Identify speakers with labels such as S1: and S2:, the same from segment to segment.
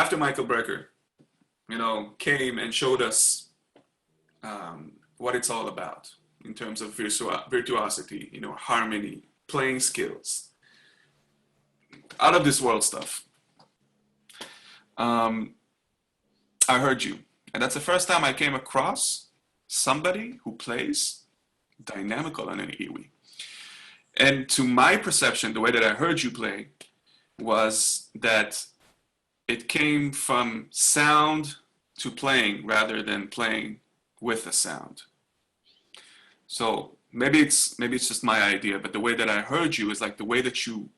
S1: after Michael Brecker, came and showed us what it's all about in terms of virtuosity, harmony, playing skills, out of this world stuff. I heard you, and that's the first time I came across somebody who plays dynamical on an EWI. And to my perception, the way that I heard you play was that it came from sound to playing rather than playing with a sound. So maybe it's just my idea, but the way that I heard you is like the way that you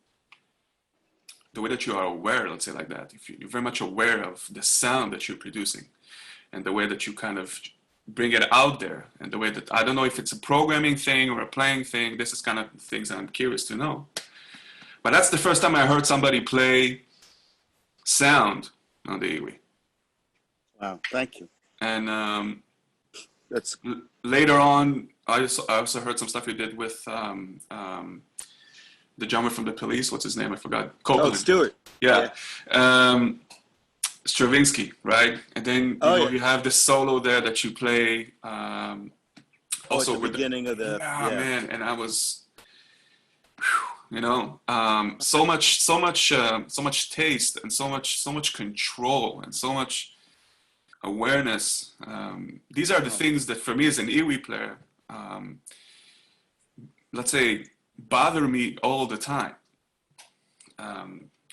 S1: are aware, let's say like that. If you're very much aware of the sound that you're producing and the way that you kind of bring it out there, and the way that, I don't know if it's a programming thing or a playing thing. This is kind of things that I'm curious to know. But that's the first time I heard somebody play sound on the EWI. Wow,
S2: thank you.
S1: And later on, I also heard some stuff you did with the drummer from the Police. What's his name? I forgot. Copeland.
S2: Oh, Stewart.
S1: Yeah. Stravinsky, right? And then you have this solo there that you play. Also
S2: at the beginning of the
S1: man, and I was, so much taste and so much control and so much awareness. These are the things that for me as an EWI player, let's say, bother me all the time.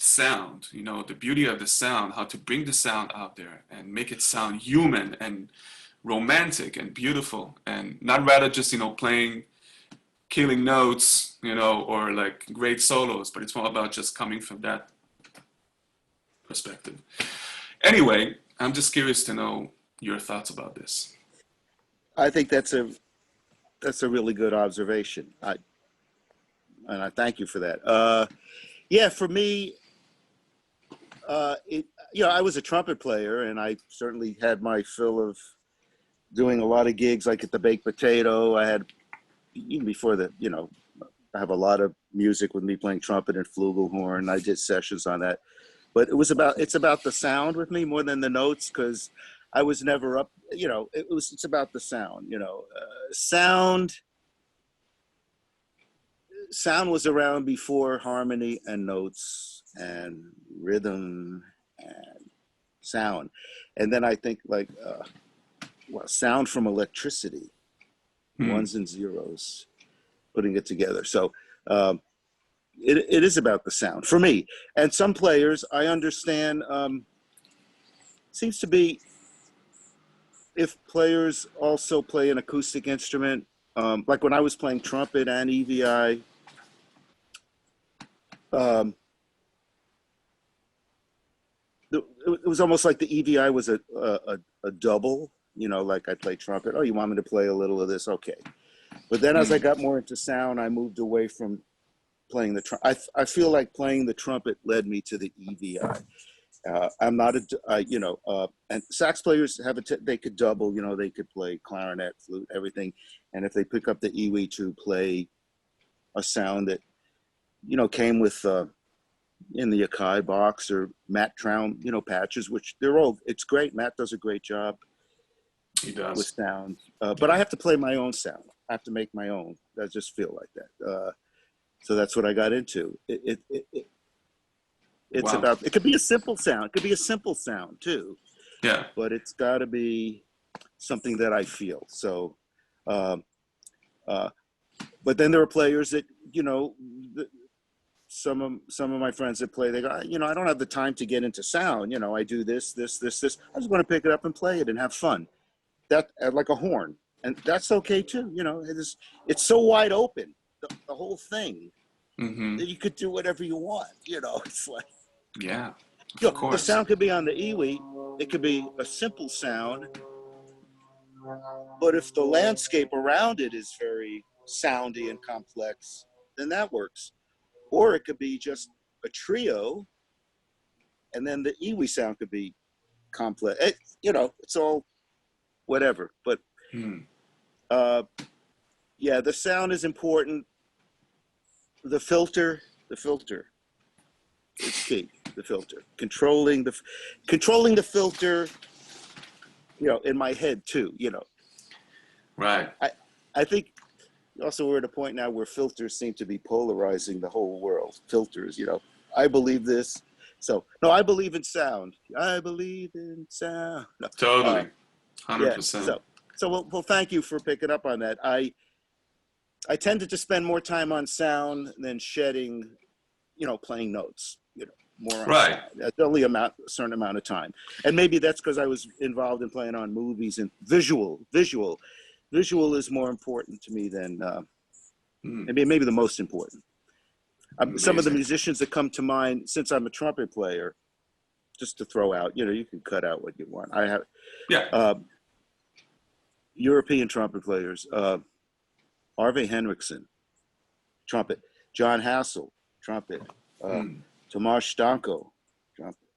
S1: Sound, the beauty of the sound, how to bring the sound out there and make it sound human and romantic and beautiful, and not rather just, playing killing notes, or like great solos, but it's more about just coming from that perspective. Anyway, I'm just curious to know your thoughts about this.
S2: I think that's a really good observation. And I thank you for that. For me, I was a trumpet player, and I certainly had my fill of doing a lot of gigs, like at the Baked Potato. I had, even before that, I have a lot of music with me playing trumpet and flugelhorn. I did sessions on that, but it's about the sound with me more than the notes, because I was never up. It's about the sound. Sound was around before harmony and notes and rhythm and sound. And then I think sound from electricity, ones and zeros, putting it together. So it is about the sound for me. And some players, I understand, seems to be, if players also play an acoustic instrument, like when I was playing trumpet and EWI, it was almost like the EWI was a double, like I play trumpet. Oh, you want me to play a little of this? Okay. But then as I got more into sound, I moved away from playing the trumpet. I feel like playing the trumpet led me to the EWI. I'm not and sax players they could double, they could play clarinet, flute, everything. And if they pick up the EWI to play a sound that, came with, in the Akai box, or Matt Traum, patches, which it's great. Matt does a great job.
S1: He does.
S2: With sound. But I have to play my own sound. I have to make my own. I just feel like that. So that's what I got into. It's about, it could be a simple sound. It could be a simple sound too.
S1: Yeah.
S2: But it's got to be something that I feel. So, but then there are players that, some of my friends that play, they go, I don't have the time to get into sound. I do this. I just want to pick it up and play it and have fun. That like a horn, and that's okay too. It's so wide open, the whole thing, that you could do whatever you want. It's like,
S1: yeah, of course.
S2: The sound could be on the EWI. It could be a simple sound, but if the landscape around it is very soundy and complex, then that works. Or it could be just a trio, and then the EWI sound could be complex. It's all whatever. But the sound is important. The filter is key. The filter. Controlling the filter, in my head too,
S1: Right.
S2: I think also we're at a point now where filters seem to be polarizing the whole world. Filters, I believe this. So, no, I believe in sound. I believe in sound. No,
S1: Totally.
S2: yeah.
S1: 100%.
S2: So well, thank you for picking up on that. I tended to spend more time on sound than shedding, playing notes, more on
S1: Right.
S2: sound. That's only a certain amount of time. And maybe that's because I was involved in playing on movies and visual. Visual is more important to me than, maybe the most important. Some of the musicians that come to mind, since I'm a trumpet player, just to throw out, you can cut out what you want. I have European trumpet players, Arve Henriksen, trumpet, John Hassell, trumpet, Tomasz Stanko, trumpet.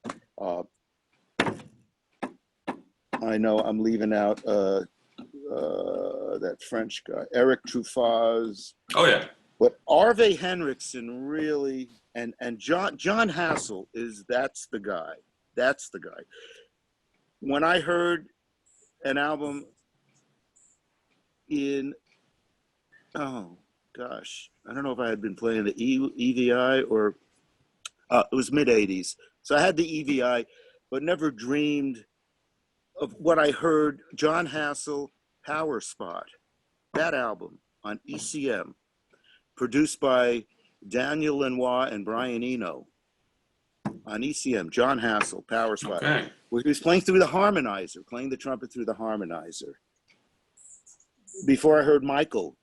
S2: I know I'm leaving out that French guy, Eric Truffaz.
S1: Oh, yeah.
S2: But Arve Henriksen really, and John Hassell that's the guy. That's the guy. When I heard an album in, oh gosh, I don't know if I had been playing the EVI or it was mid-'80s. So I had the EVI, but never dreamed of what I heard. John Hassell, Power Spot, that album on ECM, produced by Daniel Lenoir and Brian Eno on ECM. John Hassell, Power Spot.
S1: Okay.
S2: Where he was playing through the harmonizer, playing the trumpet through the harmonizer. Before I heard Michael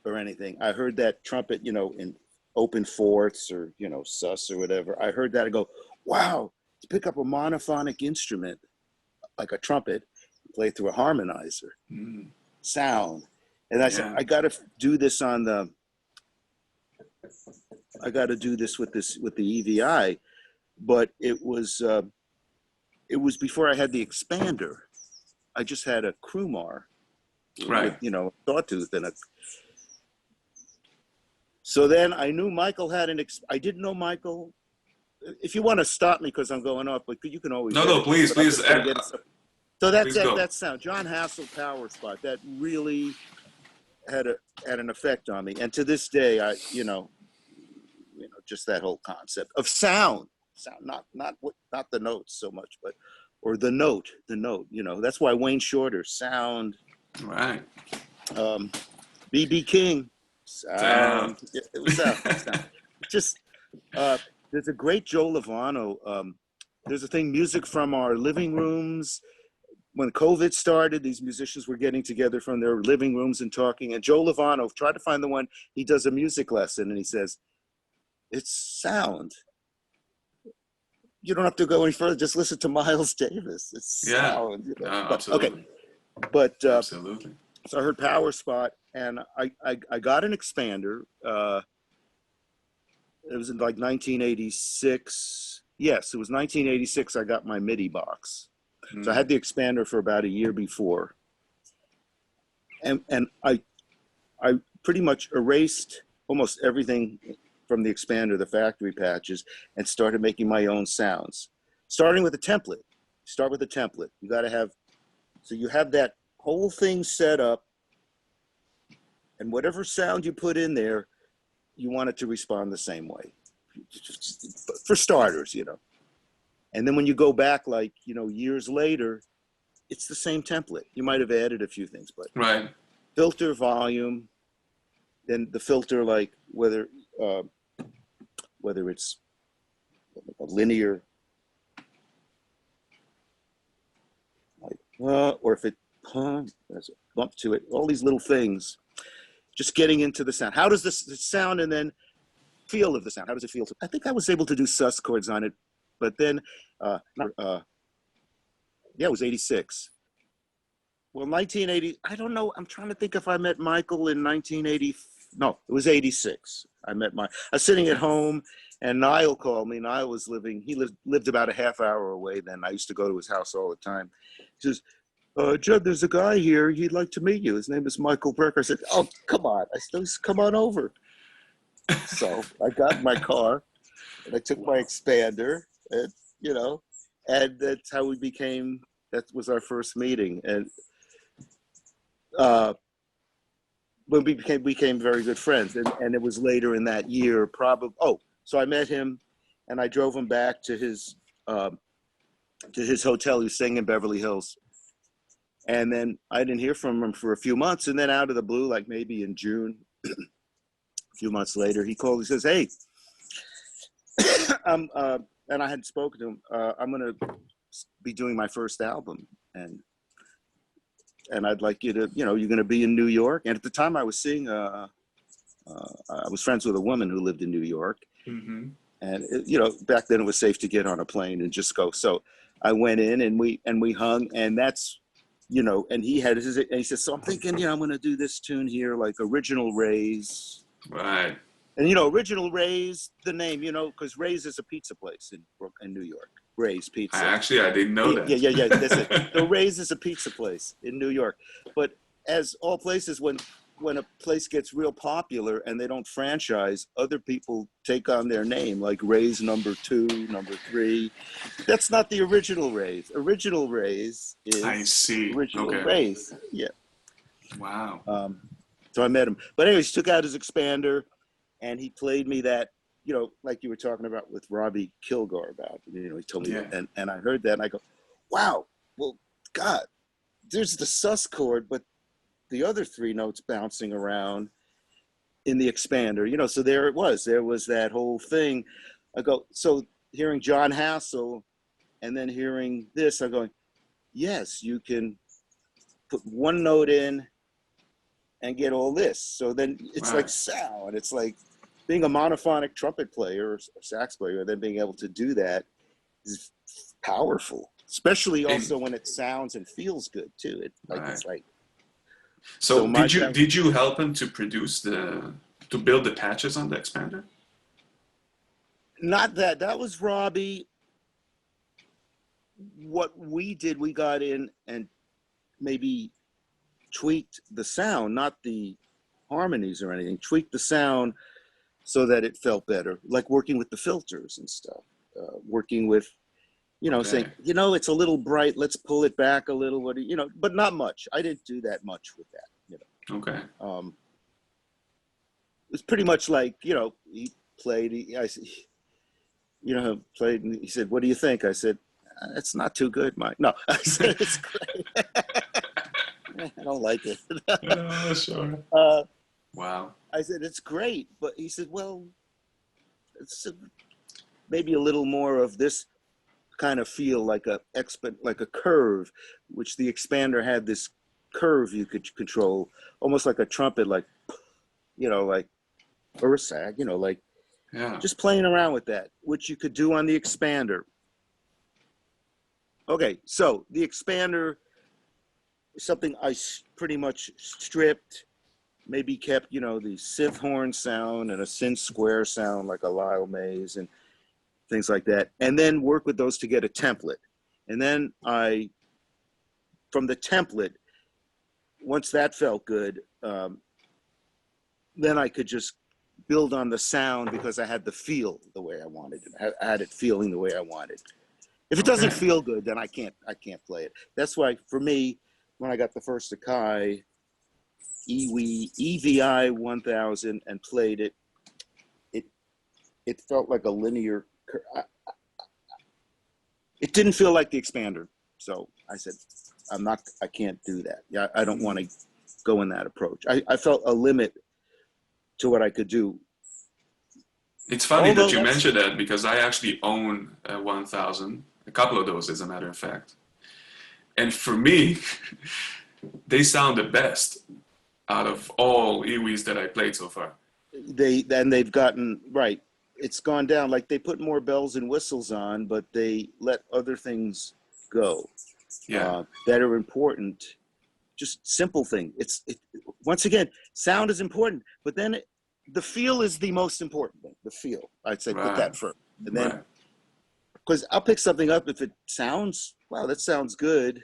S2: or anything, I heard that trumpet, in open fourths or, sus or whatever. I heard that and go, wow, to pick up a monophonic instrument like a trumpet, play through a harmonizer, sound. And I said, I got to do this with the EVI, but it was before I had the expander. I just had a Krumar,
S1: right?
S2: With, sawtooth and a. So then I knew Michael had I didn't know Michael. If you want to stop me because I'm going off, but you can always.
S1: No, please.
S2: So that sound, John Hassell, Power Spot, that really had an effect on me, and to this day, I just that whole concept of sound, not the notes so much, but or the note. That's why Wayne Shorter, sound,
S1: right?
S2: B.B. King, sound. It was sound. Just there's a great Joe Lovano. There's a thing, music from our living rooms. When COVID started, these musicians were getting together from their living rooms and talking. And Joe Lovano, tried to find the one, he does a music lesson and he says, it's sound. You don't have to go any further. Just listen to Miles Davis. It's sound.
S1: Absolutely.
S2: Okay. But
S1: absolutely.
S2: So I heard Power Spot and I got an expander. It was in like 1986. Yes, it was 1986. I got my MIDI box. So I had the expander for about a year before. And I pretty much erased almost everything from the expander, the factory patches, and started making my own sounds. Starting with a template. Start with a template. You got to have, so you have that whole thing set up, and whatever sound you put in there, you want it to respond the same way. For starters, And then when you go back, years later, it's the same template. You might have added a few things, but
S1: right.
S2: Filter, volume, then the filter, whether it's a linear, or if it there's a bump to it. All these little things, just getting into the sound. How does this sound, and then feel of the sound? How does it feel? I think I was able to do sus chords on it. But then, it was 86. Well, 1980, I don't know. I'm trying to think if I met Michael in 1980. No, it was 86. I was sitting at home and Niall called me. Niall was he lived about a half hour away then. I used to go to his house all the time. He says, Judd, there's a guy here. He'd like to meet you. His name is Michael Brecker. I said, oh, come on. I said, come on over. So I got in my car and I took my expander. and, you know, and that's how we became. That was our first meeting, and when we became very good friends, and it was later in that year, probably. Oh, so I met him, and I drove him back to his hotel. He was staying in Beverly Hills, and then I didn't hear from him for a few months, and then out of the blue, like maybe in June, a few months later, he called. He says, "Hey, and I hadn't spoken to him. I'm going to be doing my first album, and I'd like you to, you know, you're going to be in New York." And at the time, I was seeing, I was friends with a woman who lived in New York,
S1: Mm-hmm.
S2: and you know, back then it was safe to get on a plane and just go. So I went in, and we hung, and that's, you know, and he had his, and he says, "So I'm thinking, you know, I'm going to do this tune here, like Original Ray's."
S1: Right.
S2: And, you know, Original Ray's, the name, you know, because Ray's is a pizza place in New York. Ray's Pizza.
S1: I didn't know that.
S2: Yeah. That's it. So Ray's is a pizza place in New York. But as all places, when a place gets real popular and they don't franchise, other people take on their name, like Ray's number 2, number 3. That's not the Original Ray's. Original Ray's is
S1: I see.
S2: Original
S1: Okay.
S2: Ray's. Yeah.
S1: Wow.
S2: So I met him. But anyways, he took out his expander, and he played me that, you know, like you were talking about with Robbie Kilgore about, you know, he told me that, and I heard that, and I go, wow, well, God, there's the sus chord, but the other 3 notes bouncing around in the expander, you know, so there was that whole thing. I go, so hearing John Hassell and then hearing this, I'm going, yes, you can put one note in and get all this. So then it's
S1: Right.
S2: like sound, it's like, being a monophonic trumpet player or sax player, and then being able to do that is powerful, especially also when it sounds and feels good too. It's like.
S1: So did you help him to to build the patches on the expander?
S2: Not that. That was Robbie. What we did, we got in and maybe tweaked the sound, not the harmonies or anything. Tweaked the sound so that it felt better, like working with the filters and stuff, working with, you know, saying, you know, it's a little bright, let's pull it back a little, you know, but not much. I didn't do that much with that, you know.
S1: Okay.
S2: It's pretty much like, you know, he played, you know, played, and he said, "What do you think?" I said, "It's not too good, Mike." No, I said, "It's great." I don't like it.
S1: Oh, sure. Wow.
S2: I said, "It's great," but he said, "Well, it's maybe a little more of this kind of feel, like a curve, which the expander had this curve you could control, almost like a trumpet, like, you know, like, or a sag, you know, like, just playing around with that, which you could do on the expander." Okay, so the expander is something I pretty much stripped. Maybe kept, you know, the synth horn sound and a synth square sound like a Lyle Mays and things like that, and then work with those to get a template. And then from the template, once that felt good, then I could just build on the sound because I had the feel the way I wanted it. I had it feeling the way I wanted. If it doesn't feel good, then I can't play it. That's why, for me, when I got the first Akai EWI 1000 and played it, it felt like a linear. It didn't feel like the expander, so I said, I can't do that. Yeah, I don't want to go in that approach. I felt a limit to what I could do.
S1: It's funny that you mentioned that, because I actually own a 1000, a couple of those, as a matter of fact. And for me, they sound the best out of all EWIs that I played so far.
S2: They've gotten, right, it's gone down. Like, they put more bells and whistles on, but they let other things go that are important. Just simple thing. Once again, sound is important, but then the feel is the most important thing. The feel, I'd say, put that first, and then, because I'll pick something up if it sounds, wow, that sounds good.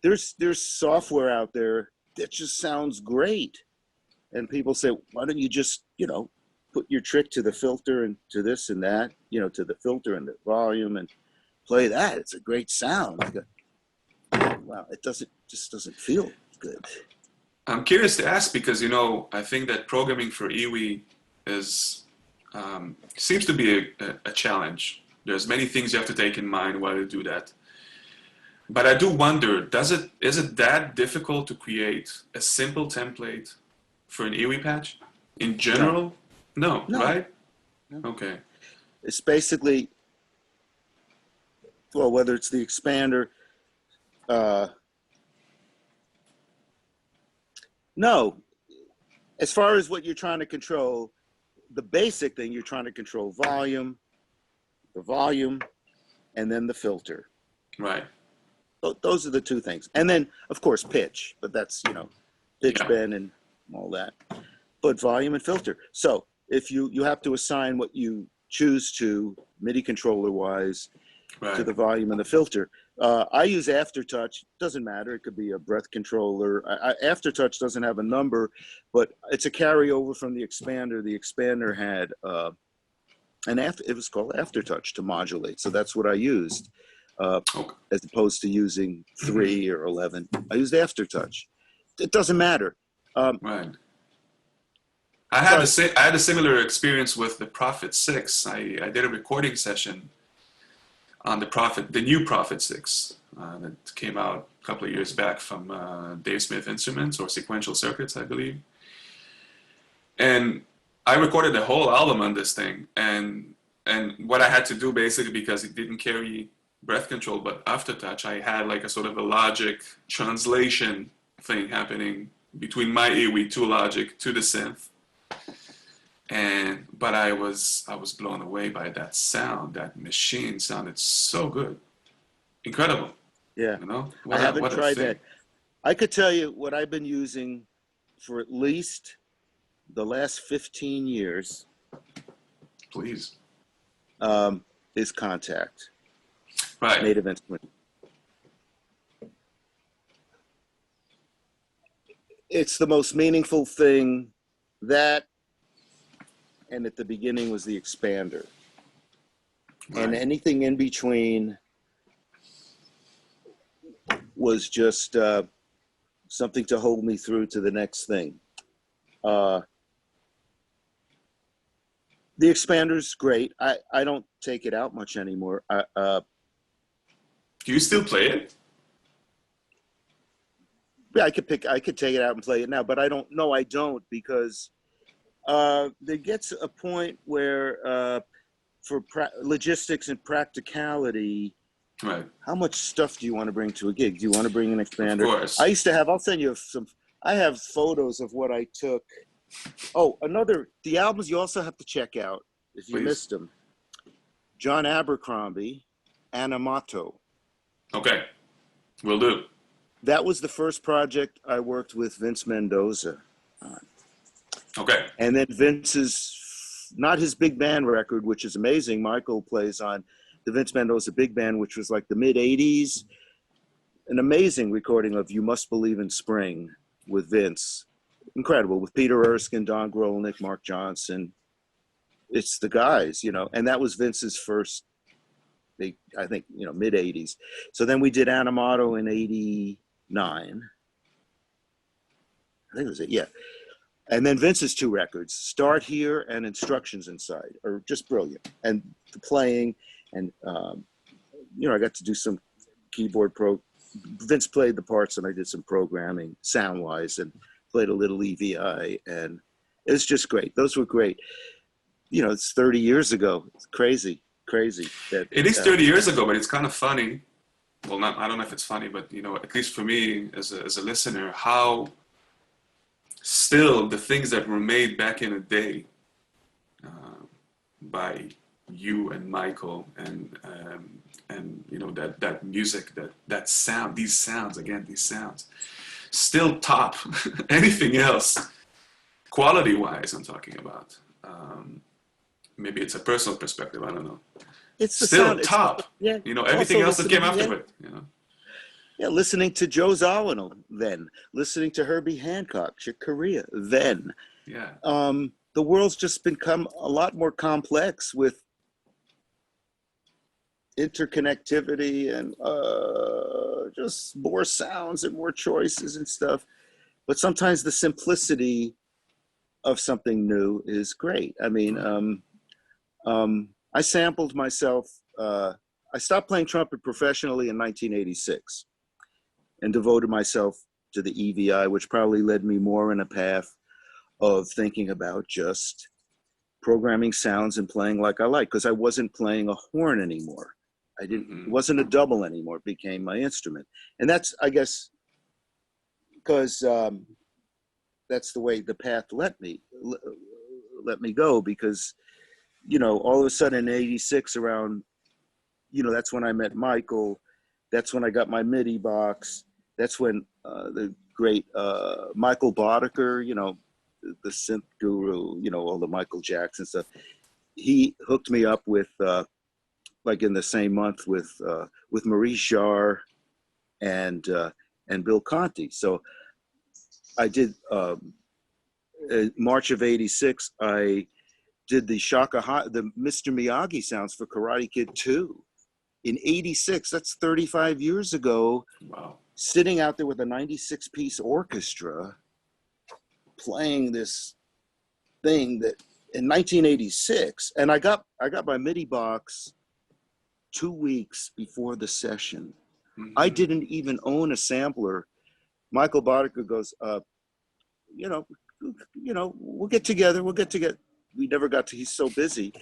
S2: There's software out there that just sounds great, and people say, why don't you just, you know, put your trick to the filter and to this and that, you know, to the filter and the volume and play that. It's a great sound. Wow, it just doesn't feel good.
S1: I'm curious to ask because, you know, I think that programming for EWI is seems to be a challenge. There's many things you have to take in mind while you do that. But I do wonder, is it that difficult to create a simple template for an EWI patch? In general? No,
S2: No.
S1: right?
S2: No.
S1: Okay.
S2: It's basically, well, whether it's the expander, no. As far as what you're trying to control, the basic thing, you're trying to control volume, and then the filter.
S1: Right.
S2: Those are the two things. And then, of course, pitch, but that's, you know, pitch bend and all that. But volume and filter. So if you have to assign what you choose to MIDI controller wise to the volume and the filter. I use Aftertouch. Doesn't matter. It could be a breath controller. Aftertouch doesn't have a number, but it's a carryover from the expander. The expander had it was called Aftertouch to modulate. So that's what I used, as opposed to using 3 or 11. I used Aftertouch. It doesn't matter.
S1: Right. I had a similar experience with the Prophet 6. I did a recording session on the new Prophet 6 that came out a couple of years back from Dave Smith Instruments, or Sequential Circuits, I believe. And I recorded the whole album on this thing, and what I had to do basically, because it didn't carry breath control but Aftertouch, I had like a sort of a logic translation thing happening between my EWI to Logic to the synth. But I was blown away by that sound. That machine sounded so good, incredible.
S2: Yeah,
S1: you know,
S2: I haven't tried that. I could tell you what I've been using for at least the last 15 years.
S1: Please.
S2: Is Contact.
S1: Right.
S2: Native Instrument. It's the most meaningful thing. That, and at the beginning was the expander. Right. And anything in between was just something to hold me through to the next thing. The expander's great. I don't take it out much anymore.
S1: Do you still play it?
S2: Yeah, I could take it out and play it now, but I don't. No, I don't, because there gets a point where for logistics and practicality,
S1: right? How
S2: much stuff do you want to bring to a gig? Do you want to bring an expander?
S1: Of course.
S2: I used to have. I'll send you some. I have photos of what I took. Oh, the albums you also have to check out if you missed them. John Abercrombie, Animato.
S1: Okay, will do.
S2: That was the first project I worked with Vince Mendoza on.
S1: Okay.
S2: And then Vince's, not his big band record, which is amazing. Michael plays on the Vince Mendoza big band, which was like the mid 80s. An amazing recording of You Must Believe in Spring with Vince. Incredible, with Peter Erskine, Don Grolnick, Mark Johnson. It's the guys, you know, and that was Vince's first, I think, you know, mid 80s. So then we did Animato in 89. I think it was it, yeah. And then Vince's 2 records, Start Here and Instructions Inside, are just brilliant. And the playing, and, you know, I got to do some keyboard Vince played the parts and I did some programming sound-wise and played a little EVI, and it was just great. Those were great. You know, it's 30 years ago. It's crazy. That
S1: it is 30 years ago, but it's kind of funny. Well, I don't know if it's funny, but, you know, at least for me as a listener, how still the things that were made back in the day by you and Michael and you know, that music, that sound, these sounds still top anything else, quality-wise, I'm talking about. Maybe it's a personal perspective, I don't know.
S2: It's the
S1: still
S2: sound.
S1: top.
S2: Yeah.
S1: You know, everything else that came after it, you know.
S2: Yeah, listening to Joe Zawinul then, listening to Herbie Hancock, Chick Corea then.
S1: Yeah.
S2: the world's just become a lot more complex with interconnectivity and just more sounds and more choices and stuff. But sometimes the simplicity of something new is great. I mean, I sampled myself. I stopped playing trumpet professionally in 1986 and devoted myself to the EVI, which probably led me more in a path of thinking about just programming sounds and playing like I like, because I wasn't playing a horn anymore. It wasn't a double anymore. It became my instrument. And that's, I guess, because that's the way the path let me go, because, you know, all of a sudden in 86 around, you know, that's when I met Michael. That's when I got my MIDI box. That's when the great Michael Boddicker, you know, the synth guru, you know, all the Michael Jackson stuff. He hooked me up with, like in the same month, with Maurice Jarre and Bill Conti. So I did March of '86. I did the the Mr. Miyagi sounds for Karate Kid 2 in '86. That's 35 years ago.
S1: Wow. Sitting
S2: out there with a 96-piece orchestra, playing this thing that in 1986, and I got my MIDI box 2 weeks before the session. I didn't even own a sampler. Michael Boddicker goes, you know, we'll get together. We never got to. He's so busy.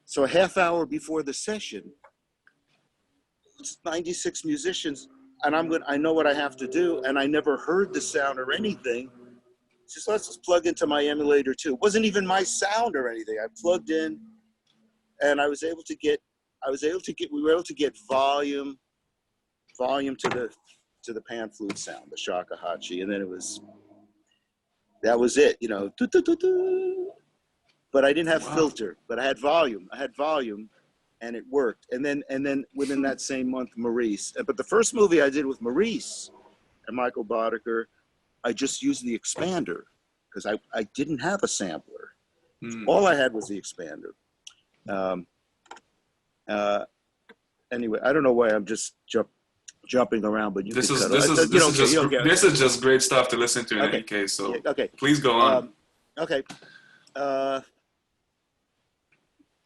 S2: So a half hour before the session, it's 96 musicians, and I know what I have to do, and I never heard the sound or anything. Just let's just plug into my emulator too. It wasn't even my sound or anything. I plugged in, and we were able to get volume to the pan flute sound, the shakuhachi, and then that was it, you know. But I didn't have filter, but I had volume, and it worked. And then within that same month, Maurice. But the first movie I did with Maurice and Michael Boddicker, I just used the expander because I didn't have a sampler. All I had was the expander. Anyway, I don't know why I'm just jumping around, but this
S1: is just great stuff to listen to in any case. So please go on.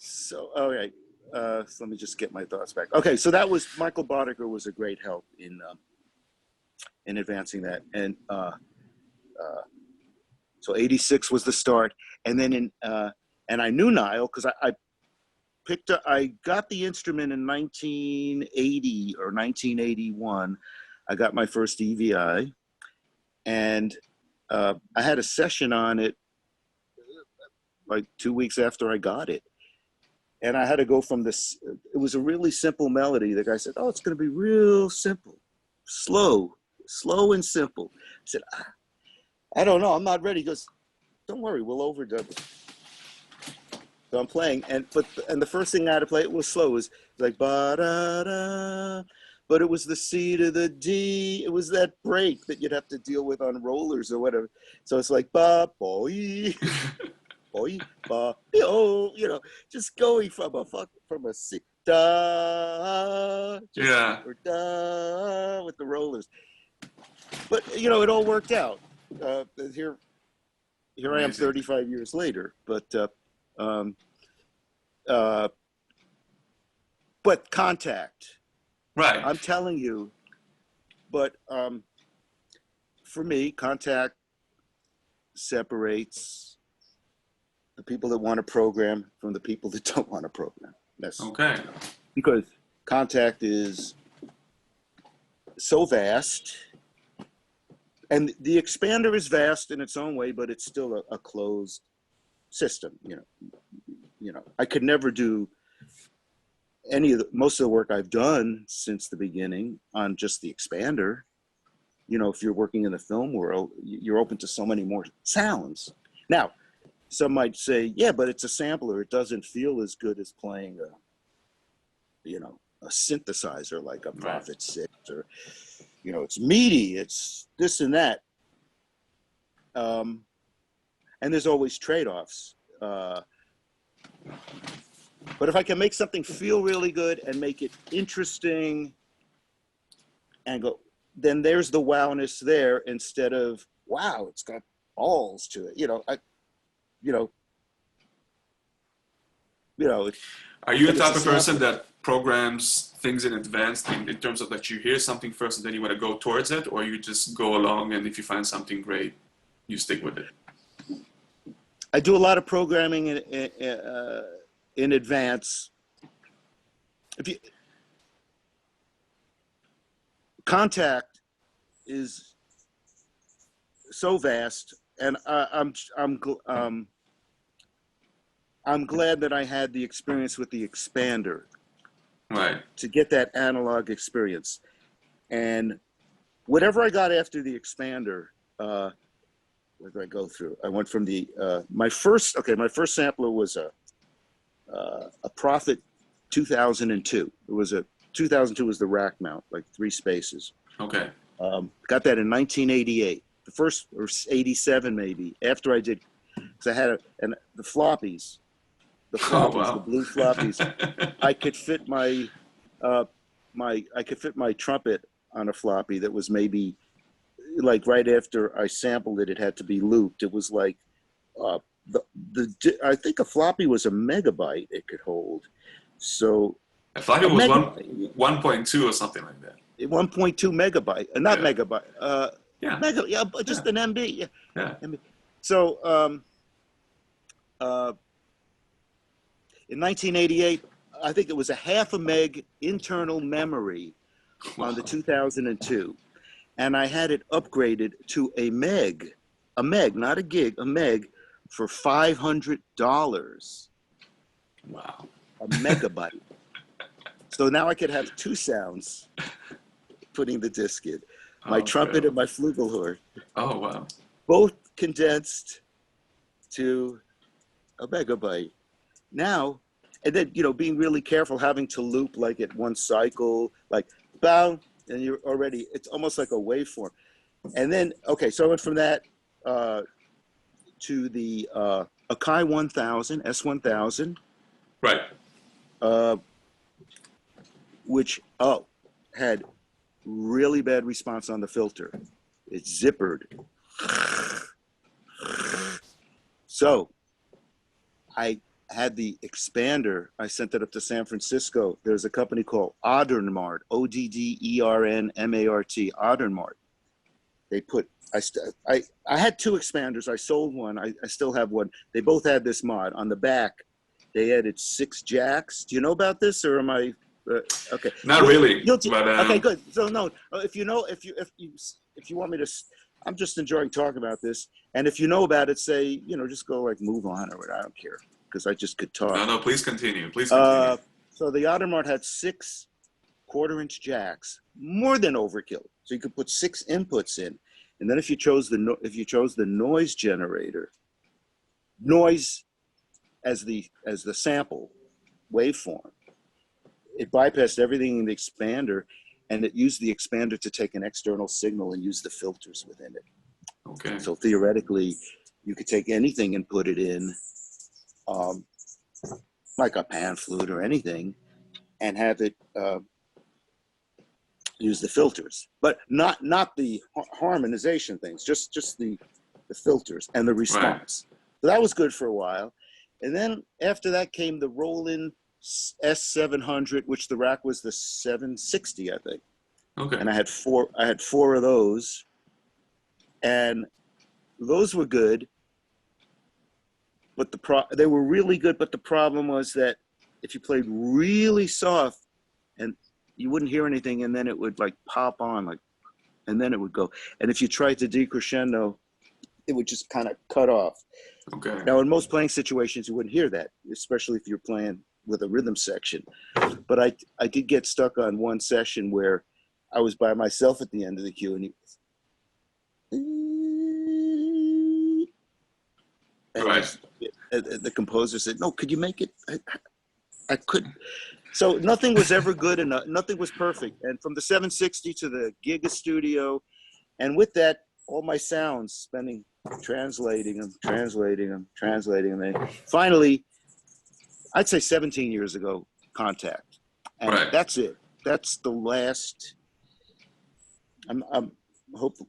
S2: So let me just get my thoughts back. Okay, so that was Michael Boddicker was a great help in advancing that, and so '86 was the start, and then and I knew Niall because I got the instrument in 1980 or 1981. I got my first EVI, and I had a session on it like 2 weeks after I got it. And I had to go from this, it was a really simple melody. The guy said, oh, it's going to be real simple, slow and simple. I said, I don't know, I'm not ready. He goes, don't worry, we'll overdub it. So I'm playing, and the first thing I had to play, it was slow. It was like ba-da-da, but it was the C to the D. It was that break that you'd have to deal with on rollers or whatever. So it's like ba boy, boy ba yo, you know, just going from a C da, or da with the rollers. But you know, it all worked out. Here I am 35 years later, but contact.
S1: Right.
S2: I'm telling you, but for me, contact separates the people that want to program from the people that don't want to program. That's
S1: okay.
S2: Because contact is so vast, and the expander is vast in its own way, but it's still a closed system. You know, I could never do most of the work I've done since the beginning on just the expander. You know, if you're working in the film world, you're open to so many more sounds. Now, some might say, yeah, but it's a sampler. It doesn't feel as good as playing a synthesizer like a Prophet 6, or, you know, it's meaty, it's this and that. and there's always trade-offs. But if I can make something feel really good and make it interesting and go, then there's the wowness there instead of, wow, it's got balls to it.
S1: Are you the
S2: and it's
S1: type
S2: a
S1: of person
S2: sample.
S1: that programs things in advance in terms of that you hear something first and then you want to go towards it, or you just go along and if you find something great, you stick with it?
S2: I do a lot of programming in advance. Contact is so vast, and I'm glad that I had the experience with the expander,
S1: Right.
S2: to get that analog experience. And whatever I got after the expander, where did I go through? I went from my first sampler was a Prophet 2002. It was 2002 was the rack mount, like 3 spaces.
S1: Okay.
S2: Got that in 1988. The first, or 87 maybe, after I did, because I had the floppies,
S1: Oh, wow.
S2: the blue floppies. I could fit my trumpet on a floppy that was maybe, like, right after I sampled it, it had to be looped. It was like I think a floppy was a megabyte it could hold. So
S1: I thought it was 1.2 or something like that.
S2: 1.2 megabyte, not megabyte. But just an MB.
S1: Yeah.
S2: MB. So in 1988, I think it was a 0.5 meg internal memory on the 2002. And I had it upgraded to a meg, not a gig, a meg, for $500.
S1: Wow.
S2: A megabyte. So now I could have 2 sounds putting the disc in. My trumpet and my flugelhorn.
S1: Oh, wow.
S2: Both condensed to a megabyte. Now, and then, being really careful, having to loop like at one cycle, like bow, and you're already, it's almost like a waveform. And then, okay, so I went from that to the Akai 1000, S1000.
S1: Right.
S2: Which, had really bad response on the filter. It zippered. So I had the expander. I sent it up to San Francisco. There's a company called Oddernmart, Oddernmart, Oddernmart. They put, I had 2 expanders. I sold one. I still have one. They both had this mod. On the back, they added 6 jacks. Do you know about this, or am I? Okay.
S1: Not really. But,
S2: okay, good. So no, if you want me to, I'm just enjoying talking about this. And if you know about it, say, just go like move on or whatever. I don't care, because I just could talk.
S1: No, please continue. Please continue.
S2: So the Oddernmart had 6 1/4-inch jacks, more than overkill. So you could put 6 inputs in, and then if you chose the noise generator, noise as the sample waveform, it bypassed everything in the expander, and it used the expander to take an external signal and use the filters within it.
S1: Okay.
S2: So theoretically, you could take anything and put it in, like a pan flute or anything, and have it use the filters, but not the harmonization things, just the filters and the response. Right. So that was good for a while. And then after that came the Roland S700, which the rack was the 760, I think.
S1: Okay.
S2: And I had 4 of those, and those were good. But they were really good, but the problem was that if you played really soft, and you wouldn't hear anything, and then it would like pop on, and then it would go. And if you tried to decrescendo, it would just kind of cut off.
S1: Okay.
S2: Now, in most playing situations, you wouldn't hear that, especially if you're playing with a rhythm section. But I did get stuck on one session where I was by myself at the end of the cue, and the composer said, "No, could you make it?" I couldn't. So nothing was ever good enough. Nothing was perfect. And from the 760 to the Giga Studio, and with that, all my sounds, translating them. And finally, I'd say 17 years ago, Contact. And
S1: Right.
S2: that's it. That's the last. I'm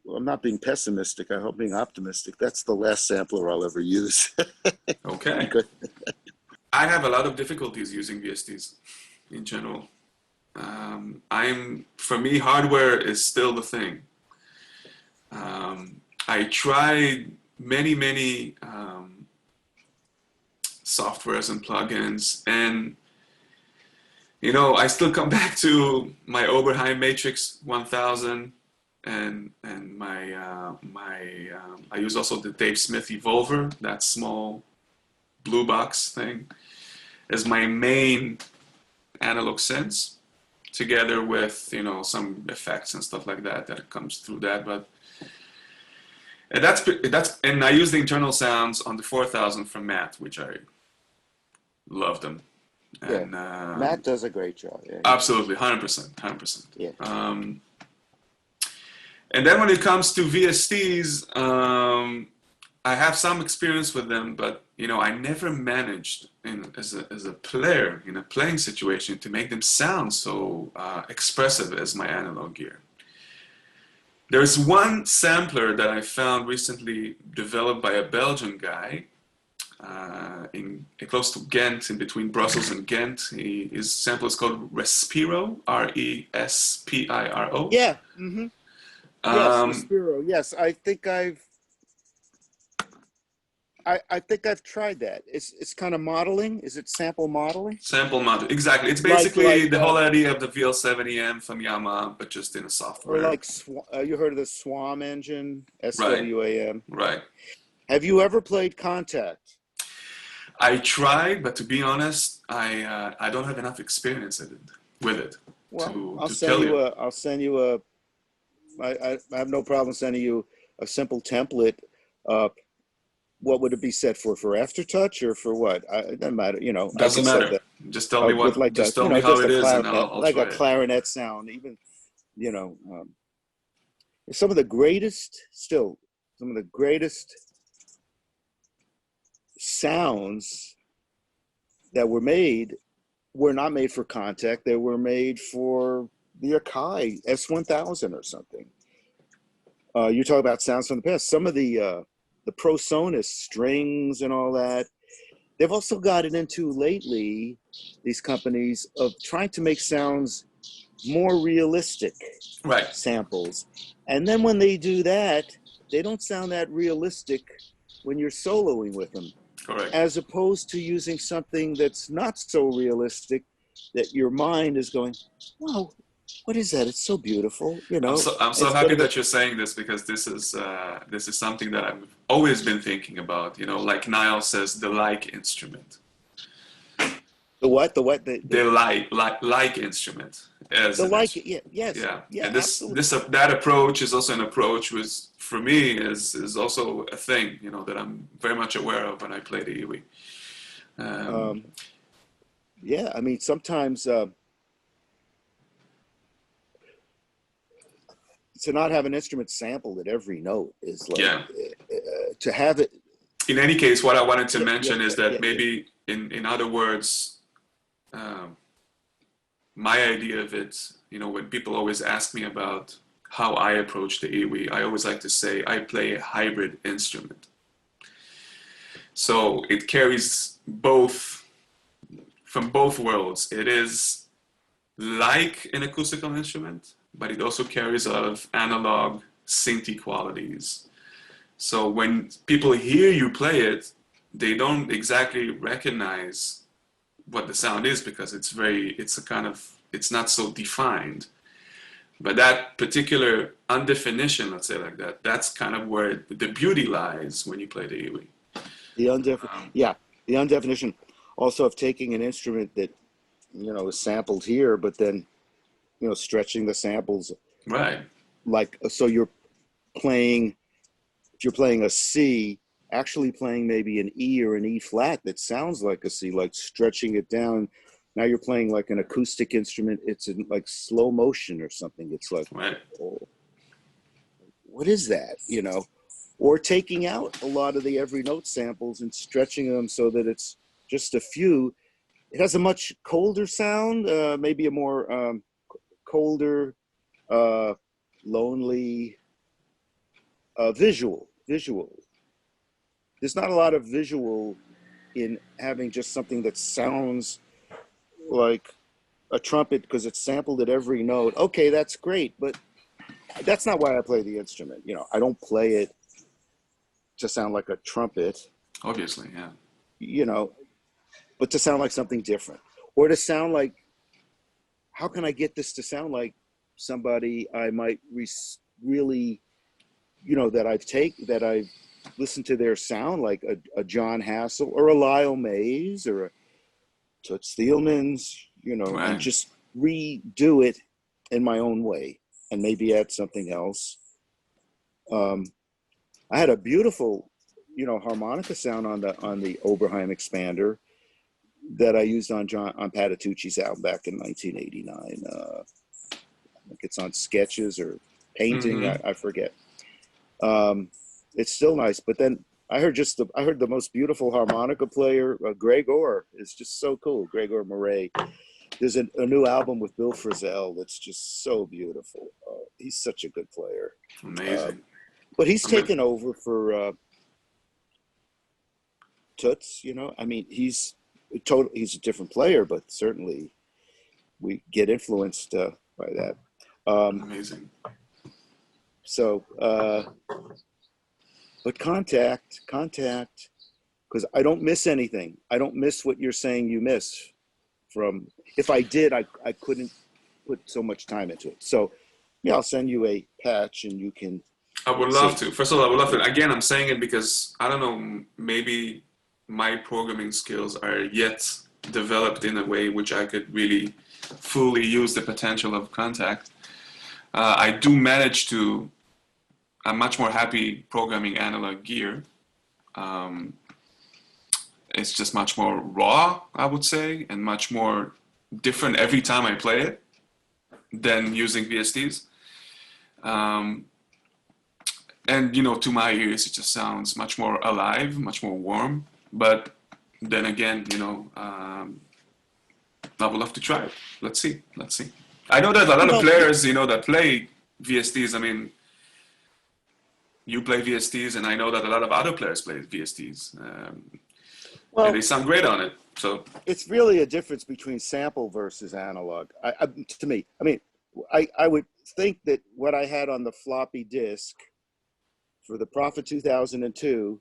S2: not being pessimistic. I hope being optimistic. That's the last sampler I'll ever use.
S1: Okay.
S2: Because,
S1: I have a lot of difficulties using VSTs in general. For me, hardware is still the thing. I tried many softwares and plugins, and I still come back to my Oberheim Matrix 1000, and I use also the Dave Smith Evolver, that small blue box thing, as my main analog synths, together with some effects and stuff like that comes through that. But and I use the internal sounds on the 4000 from Matt, which I love them. And
S2: Matt does a great job. Yeah,
S1: absolutely, 100%.
S2: Yeah.
S1: And then when it comes to VSTs, I have some experience with them, but I never managed as a player in a playing situation to make them sound so expressive as my analog gear. There's one sampler that I found recently developed by a Belgian guy close to Ghent, in between Brussels and Ghent. His sample is called Respiro, Respiro.
S2: Yeah. Mm-hmm. Yes, Respiro. Yes, I think I've tried that. It's kind of modeling. Is it sample modeling?
S1: Sample model, exactly. It's basically the whole idea of the VL70M from Yamaha, but just in a software.
S2: Or like you heard of the SWAM engine, SWAM.
S1: Right.
S2: Have you ever played Contact?
S1: I tried, but to be honest, I don't have enough experience with it.
S2: Well, I'll send you a. I have no problem sending you a simple template. What would it be set for Aftertouch or for what? It doesn't matter,
S1: Doesn't matter. Just tell me what. Just tell me how it is, and I'll
S2: like
S1: try
S2: a clarinet sound. Even, some of the greatest sounds that were made were not made for Contact. They were made for the Akai S1000 or something. You talk about sounds from the past. Some of the ProSonus strings and all that. They've also gotten into lately, these companies, of trying to make sounds more realistic samples. And then when they do that, they don't sound that realistic when you're soloing with them.
S1: Correct.
S2: As opposed to using something that's not so realistic that your mind is going, wow, what is that? It's so beautiful,
S1: I'm so happy that you're saying this, because this is something that I've always been thinking about. Like Niall says, the like instrument.
S2: The what? The
S1: like instrument.
S2: Yes.
S1: Yeah. And
S2: absolutely.
S1: that approach is also an approach which, for me, is also a thing, that I'm very much aware of when I play the EWI.
S2: Yeah, I mean, sometimes to not have an instrument sampled at every note is like, to have it.
S1: In any case, what I wanted to mention is that maybe, in other words, my idea of it, when people always ask me about how I approach the EWI, I always like to say I play a hybrid instrument. So it carries from both worlds. It is like an acoustical instrument, but it also carries a lot of analog synthy qualities. So when people hear you play it, they don't exactly recognize what the sound is, because it's not so defined. But that particular undefinition, let's say like that, that's kind of where the beauty lies when you play the EWI.
S2: The undefinition also of taking an instrument that, is sampled here, but then, stretching the samples.
S1: Right.
S2: Like, so if you're playing a C, actually playing maybe an E or an E flat that sounds like a C, like stretching it down. Now you're playing like an acoustic instrument. It's in like slow motion or something. It's like,
S1: right.
S2: Oh, what is that? You know, or taking out a lot of the every note samples and stretching them so that it's just a few. It has a much colder sound, maybe a more colder, lonely visual. There's not a lot of visual in having just something that sounds like a trumpet because it's sampled at every note. Okay, that's great, but that's not why I play the instrument. You know, I don't play it to sound like a trumpet.
S1: Obviously, yeah.
S2: You know, but to sound like something different, or to sound like, how can I get this to sound like somebody I might really, you know, that I've listened to their sound, like a John Hassell or a Lyle Mays or a Toots Thielmans, you know,
S1: Right.
S2: and just redo it in my own way and maybe add something else. I had a beautiful, you know, harmonica sound on the Oberheim expander that I used on Patitucci's album back in 1989. I think it's on Sketches or Painting. I forget. It's still nice, but then I heard the most beautiful harmonica player. Gregor is just so cool. Gregor Murray. There's a new album with Bill Frisell that's just so beautiful. He's such a good player.
S1: Amazing.
S2: But he's taken over for Toots. You know, I mean, he's a different player, but certainly we get influenced by that.
S1: Amazing.
S2: So, but contact, because I don't miss anything. I don't miss what you're saying you miss from. If I did, I couldn't put so much time into it. So, yeah, I'll send you a patch and you can.
S1: I would love to. First of all, I would love to. Again, I'm saying it because, I don't know, maybe my programming skills are yet developed in a way which I could really fully use the potential of contact. I do manage to. I'm much more happy programming analog gear. It's just much more raw, I would say, and much more different every time I play it than using VSTs. And, you know, to my ears, it just sounds much more alive, much more warm. But then again, you know, I would love to try it. Let's see. I know there's a lot of players, you know, that play VSTs. I mean, you play VSTs, and I know that a lot of other players play VSTs. And they sound great on it. So
S2: it's really a difference between sample versus analog. To me, I mean, I would think that what I had on the floppy disk for the Prophet 2002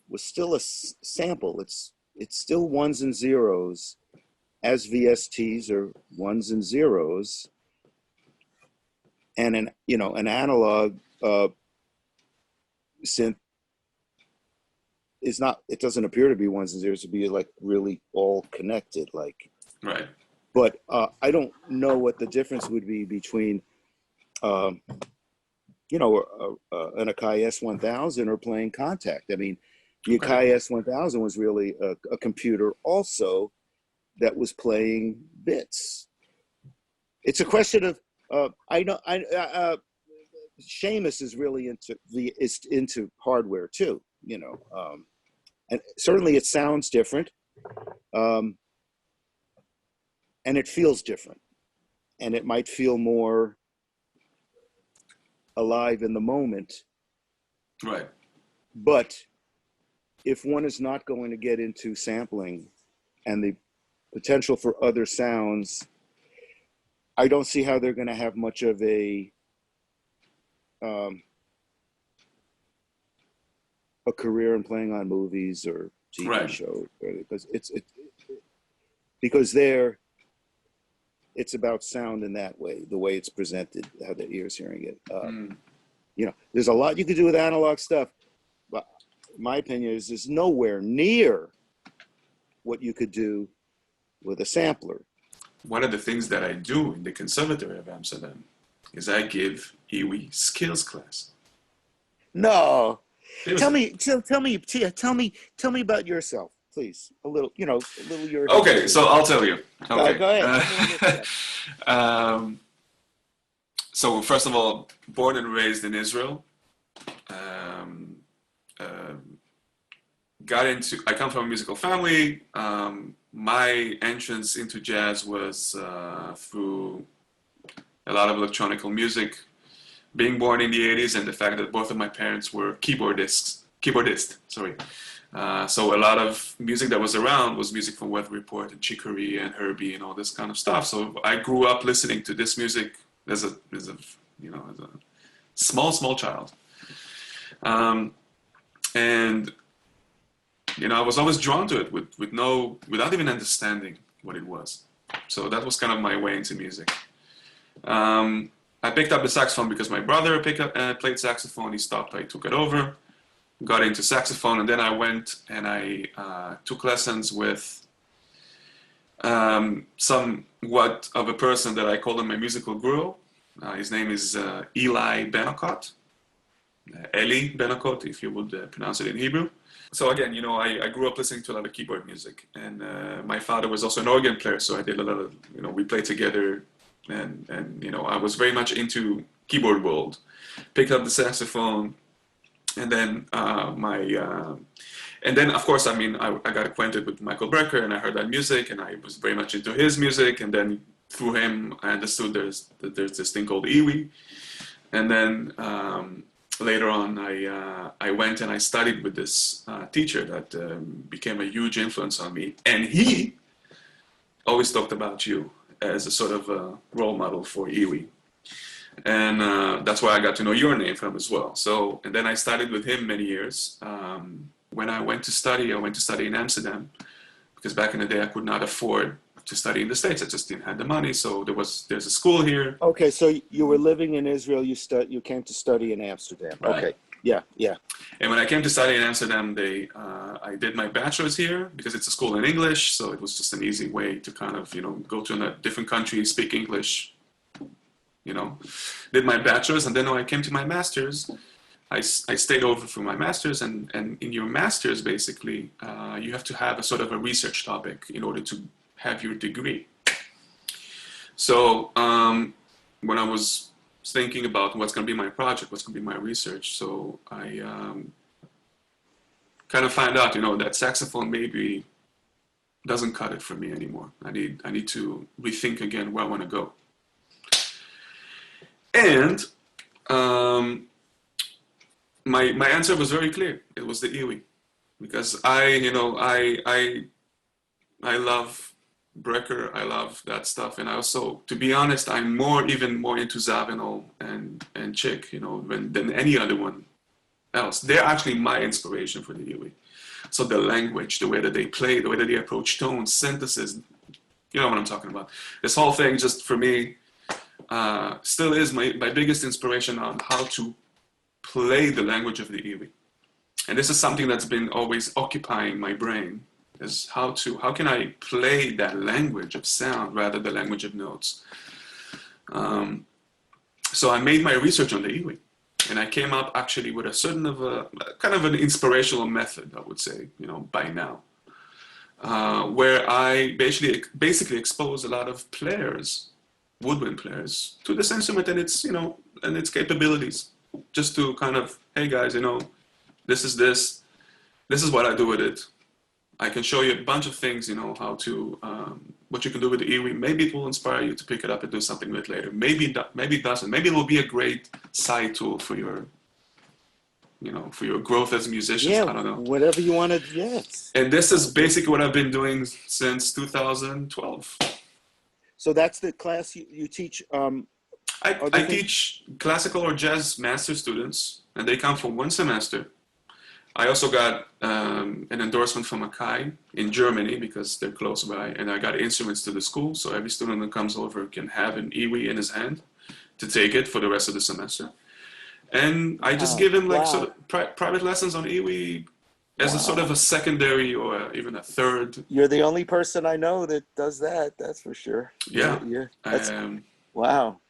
S2: was still a sample. It's still ones and zeros, as VSTs are ones and zeros, and an analog synth is not. It doesn't appear to be ones and zeros. To be like really all connected, like.
S1: Right.
S2: But I don't know what the difference would be between, an Akai S1000 or playing Contact. I mean, the Akai S1000 was really a computer also that was playing bits. It's a question of Seamus is really into hardware too, you know, and certainly it sounds different. And it feels different, and it might feel more alive in the moment.
S1: Right.
S2: But if one is not going to get into sampling and the potential for other sounds, I don't see how they're going to have much of a career in playing on movies or TV shows, because it's about sound in that way, the way it's presented, how the ear's hearing it. You know, there's a lot you could do with analog stuff, but my opinion is there's nowhere near what you could do with a sampler.
S1: One of the things that I do in the Conservatory of Amsterdam is I give EWI skills class.
S2: No, tell me about yourself, please. A little your.
S1: Okay, so I'll tell you. Okay.
S2: Go ahead.
S1: So first of all, born and raised in Israel, I come from a musical family. My entrance into jazz was through a lot of electronic music, being born in the 80s, and the fact that both of my parents were keyboardists, sorry. So a lot of music that was around was music from Weather Report and Chicory and Herbie and all this kind of stuff. So I grew up listening to this music as a small child. And I was always drawn to it without even understanding what it was. So that was kind of my way into music. I picked up the saxophone because my brother played saxophone. He stopped. I took it over, got into saxophone, and then I went and I took lessons with somewhat of a person that I call him my musical guru. His name is Eli Benokot, Eli Benokot, if you would pronounce it in Hebrew. So again, I grew up listening to a lot of keyboard music, and my father was also an organ player, so I did a lot of, we played together, and I was very much into keyboard world. Picked up the saxophone, and then and then of course, I got acquainted with Michael Brecker, and I heard that music, and I was very much into his music, and then through him, I understood there's this thing called EWI, and then later on, I went and I studied with this teacher that became a huge influence on me. And he always talked about you as a sort of a role model for EWI. And that's why I got to know your name from as well. So, and then I studied with him many years. When I went to study in Amsterdam, because back in the day I could not afford to study in the States. I just didn't have the money. So there's a school here.
S2: Okay, so you were living in Israel. You came to study in Amsterdam.
S1: Right.
S2: Okay, yeah.
S1: And when I came to study in Amsterdam, I did my bachelor's here because it's a school in English. So it was just an easy way to kind of go to a different country, speak English. Did my bachelor's, and then when I came to my master's, I stayed over for my master's, and in your master's, basically, you have to have a sort of a research topic in order to have your degree. So when I was thinking about what's going to be my project, what's going to be my research, so I kind of find out, that saxophone maybe doesn't cut it for me anymore. I need to rethink again where I want to go. And my answer was very clear. It was the EWI, because I love Brecker, I love that stuff, and also, to be honest, I'm even more into Zawinul and Chick, than any other one else. They're actually my inspiration for the EWI. So the language, the way that they play, the way that they approach tones, synthesis, you know what I'm talking about. This whole thing, just for me, still is my biggest inspiration on how to play the language of the EWI. And this is something that's been always occupying my brain, is how can I play that language of sound rather than the language of notes. So I made my research on the EWI, and I came up actually with a certain of a kind of an inspirational method, I would say, by now, where I basically expose a lot of players, woodwind players, to this instrument and its and its capabilities, just to kind of, hey guys, this is what I do with it. I can show you a bunch of things, how to, what you can do with the EWI. Maybe it will inspire you to pick it up and do something with it later. Maybe it doesn't. Maybe it will be a great side tool for your, for your growth as a musician.
S2: Yeah,
S1: I don't know.
S2: whatever you want to, yes.
S1: And this is basically what I've been doing since 2012.
S2: So that's the class you teach?
S1: I teach classical or jazz master students, and they come from one semester. I also got an endorsement from Akai in Germany because they're close by, and I got instruments to the school, so every student that comes over can have an EWI in his hand to take it for the rest of the semester. And I just give him sort of private lessons on EWI as a sort of a secondary or even a third.
S2: You're the only person I know that does that, that's for sure.
S1: Yeah.
S2: Wow.